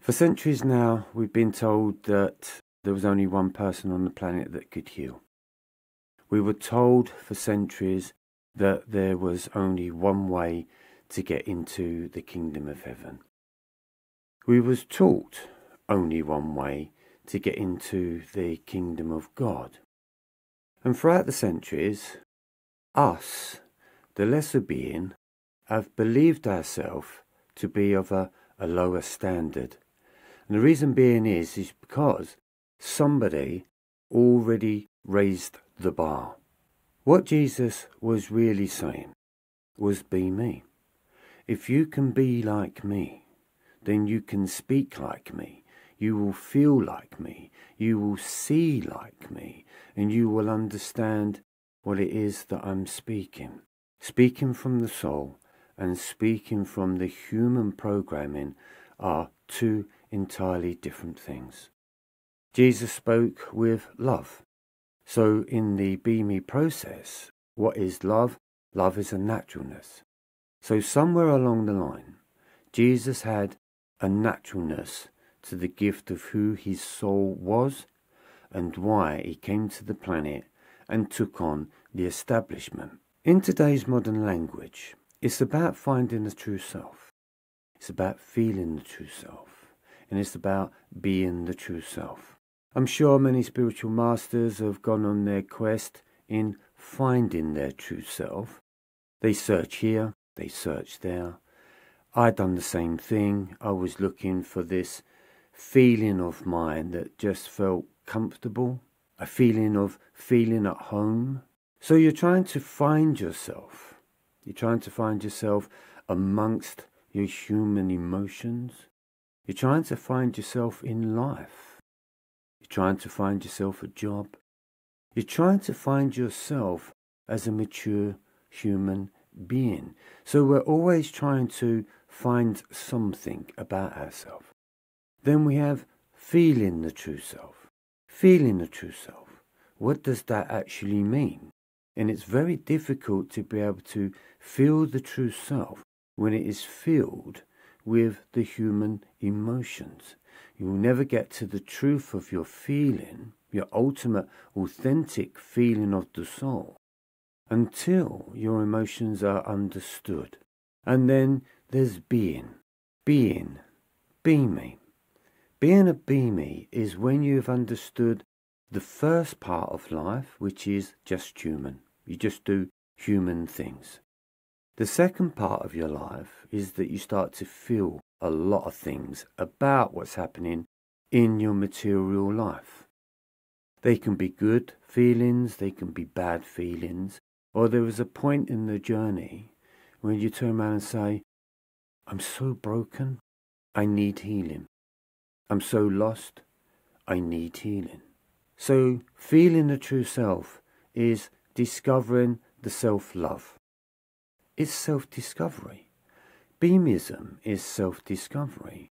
For centuries now, we've been told that there was only one person on the planet that could heal. We were told for centuries that there was only one way to get into the kingdom of heaven. We was taught only one way to get into the kingdom of God. And throughout the centuries, us, the lesser being, have believed ourselves to be of a lower standard. And the reason being is because somebody already raised the bar. What Jesus was really saying was, be me. If you can be like me, then you can speak like me. You will feel like me. You will see like me. And you will understand what it is that I'm speaking. Speaking from the soul and speaking from the human programming are two entirely different things. Jesus spoke with love. So in the Be Me process, what is love? Love is a naturalness. So somewhere along the line, Jesus had a naturalness to the gift of who his soul was and why he came to the planet and took on the establishment. In today's modern language, it's about finding the true self. It's about feeling the true self. And it's about being the true self. I'm sure many spiritual masters have gone on their quest in finding their true self. They search here, they search there. I done the same thing. I was looking for this feeling of mine that just felt comfortable, a feeling of feeling at home. So you're trying to find yourself. You're trying to find yourself amongst your human emotions. You're trying to find yourself in life. You're trying to find yourself a job. You're trying to find yourself as a mature human being. So we're always trying to find something about ourselves. Then we have feeling the true self. Feeling the true self. What does that actually mean? And it's very difficult to be able to feel the true self when it is filled with the human emotions. You will never get to the truth of your feeling, your ultimate authentic feeling of the soul, until your emotions are understood. And then there's being. Being. Be me. Being a be me is when you've understood the first part of life, which is just human. You just do human things. The second part of your life is that you start to feel a lot of things about what's happening in your material life. They can be good feelings, they can be bad feelings, or there is a point in the journey when you turn around and say, I'm so broken, I need healing. I'm so lost, I need healing. So feeling the true self is discovering the self-love. It's self-discovery. Beamism is self-discovery.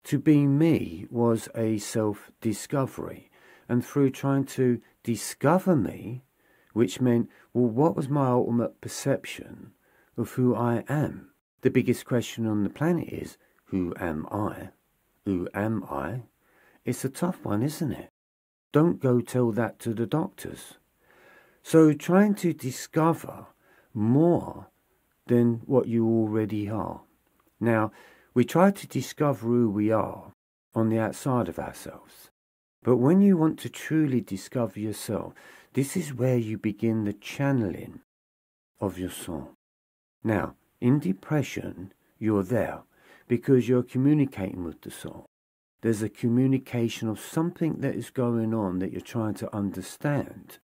To be me was a self-discovery. And through trying to discover me, which meant, well, what was my ultimate perception of who I am? The biggest question on the planet is, who am I? Who am I? It's a tough one, isn't it? Don't go tell that to the doctors. So trying to discover more than what you already are. Now, we try to discover who we are on the outside of ourselves. But when you want to truly discover yourself, this is where you begin the channeling of your soul. Now, in depression, you're there because you're communicating with the soul. There's a communication of something that is going on that you're trying to understand.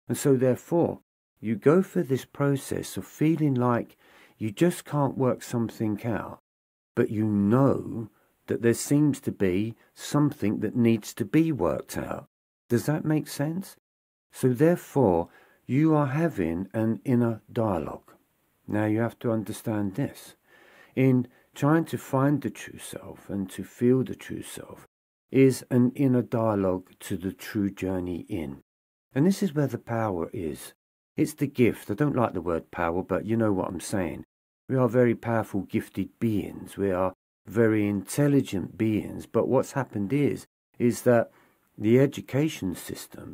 And so therefore, you go through this process of feeling like you just can't work something out, but you know that there seems to be something that needs to be worked out. Does that make sense? So therefore, you are having an inner dialogue. Now you have to understand this. In trying to find the true self and to feel the true self is an inner dialogue to the true journey in. And this is where the power is. It's the gift. I don't like the word power, but you know what I'm saying. We are very powerful, gifted beings. We are very intelligent beings. But what's happened is that the education system,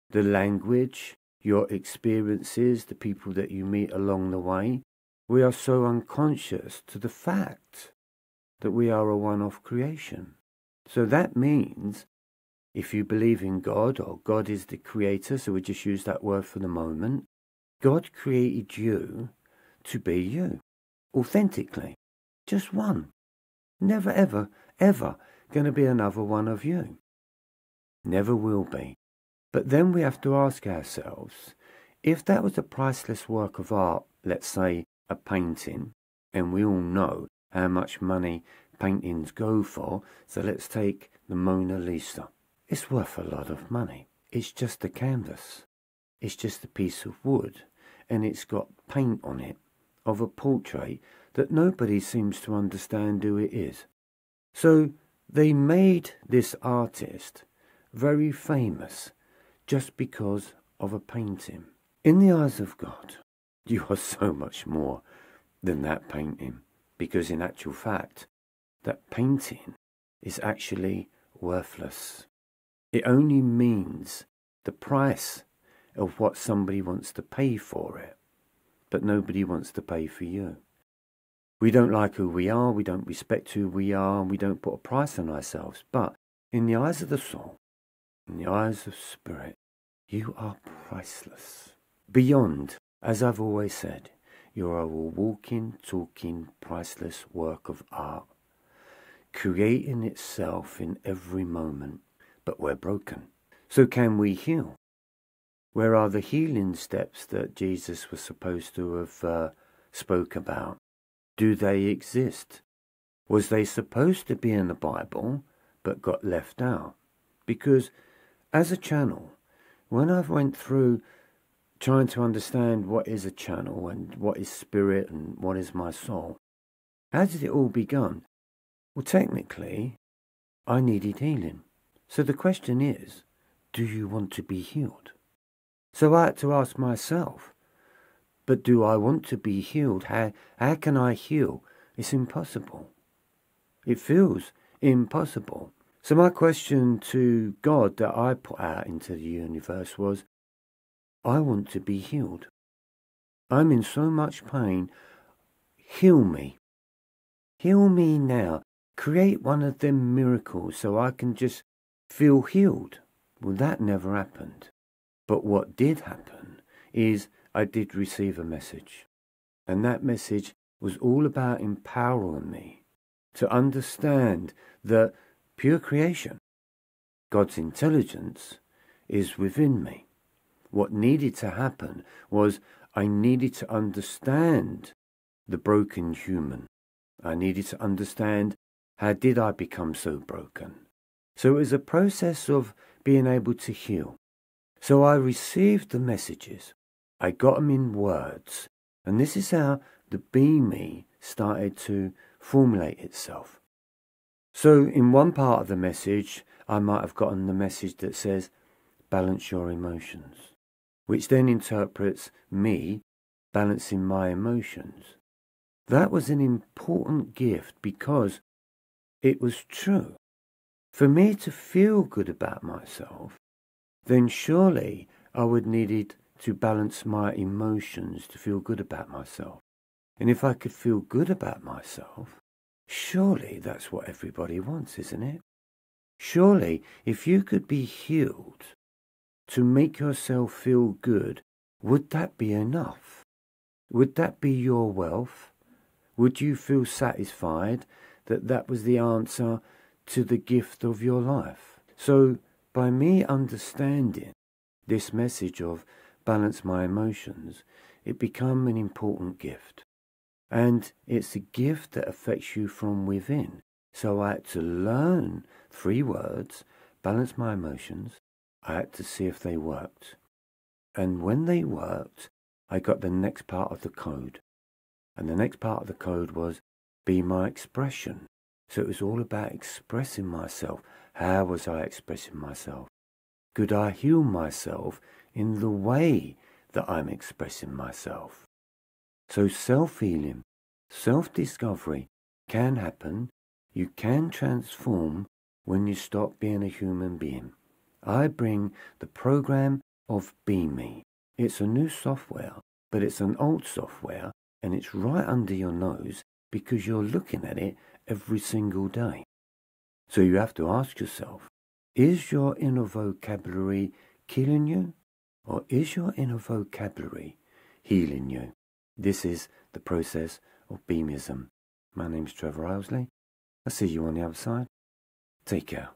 the language, your experiences, the people that you meet along the way, we are so unconscious to the fact that we are a one-off creation. So that means if you believe in God, or God is the creator, so we just use that word for the moment, God created you to be you, authentically, just one. Never, ever, ever going to be another one of you. Never will be. But then we have to ask ourselves, if that was a priceless work of art, let's say a painting, and we all know how much money paintings go for, so let's take the Mona Lisa. It's worth a lot of money. It's just a canvas. It's just a piece of wood, and it's got paint on it of a portrait that nobody seems to understand who it is. So they made this artist very famous just because of a painting. In the eyes of God, you are so much more than that painting, because in actual fact, that painting is actually worthless. It only means the price of what somebody wants to pay for it, but nobody wants to pay for you. We don't like who we are, we don't respect who we are, and we don't put a price on ourselves. But in the eyes of the soul, in the eyes of spirit, you are priceless. Beyond, as I've always said, you are a walking, talking, priceless work of art, creating itself in every moment. But we're broken. So can we heal? Where are the healing steps that Jesus was supposed to have spoke about? Do they exist? Was they supposed to be in the Bible but got left out? Because as a channel, when I've went through trying to understand what is a channel and what is spirit and what is my soul, how did it all begin? Well, technically, I needed healing. So the question is, do you want to be healed? So I had to ask myself, but do I want to be healed? How can I heal? It's impossible. It feels impossible. So my question to God that I put out into the universe was, I want to be healed. I'm in so much pain. Heal me. Heal me now. Create one of them miracles so I can just feel healed. Well, that never happened. But what did happen is I did receive a message. And that message was all about empowering me to understand that pure creation, God's intelligence, is within me. What needed to happen was I needed to understand the broken human. I needed to understand how did I become so broken. So it was a process of being able to heal. So I received the messages. I got them in words. And this is how the Be Me started to formulate itself. So in one part of the message, I might have gotten the message that says, balance your emotions, which then interprets me balancing my emotions. That was an important gift because it was true. For me to feel good about myself, then surely I would need to balance my emotions to feel good about myself. And if I could feel good about myself, surely that's what everybody wants, isn't it? Surely if you could be healed to make yourself feel good, would that be enough? Would that be your wealth? Would you feel satisfied that that was the answer to the gift of your life? So by me understanding this message of balance my emotions, it became an important gift. And it's a gift that affects you from within. So I had to learn 3 words, balance my emotions. I had to see if they worked. And when they worked, I got the next part of the code. And the next part of the code was be my expression. So it was all about expressing myself. How was I expressing myself? Could I heal myself in the way that I'm expressing myself? So self-healing, self-discovery can happen You can transform when you stop being a human being. I bring the program of Be Me. It's a new software, but it's an old software, and it's right under your nose because you're looking at it every single day. So you have to ask yourself, is your inner vocabulary killing you, or is your inner vocabulary healing you? This is the process of Beamism. My name's Trevor Owsley. I'll see you on the other side. Take care.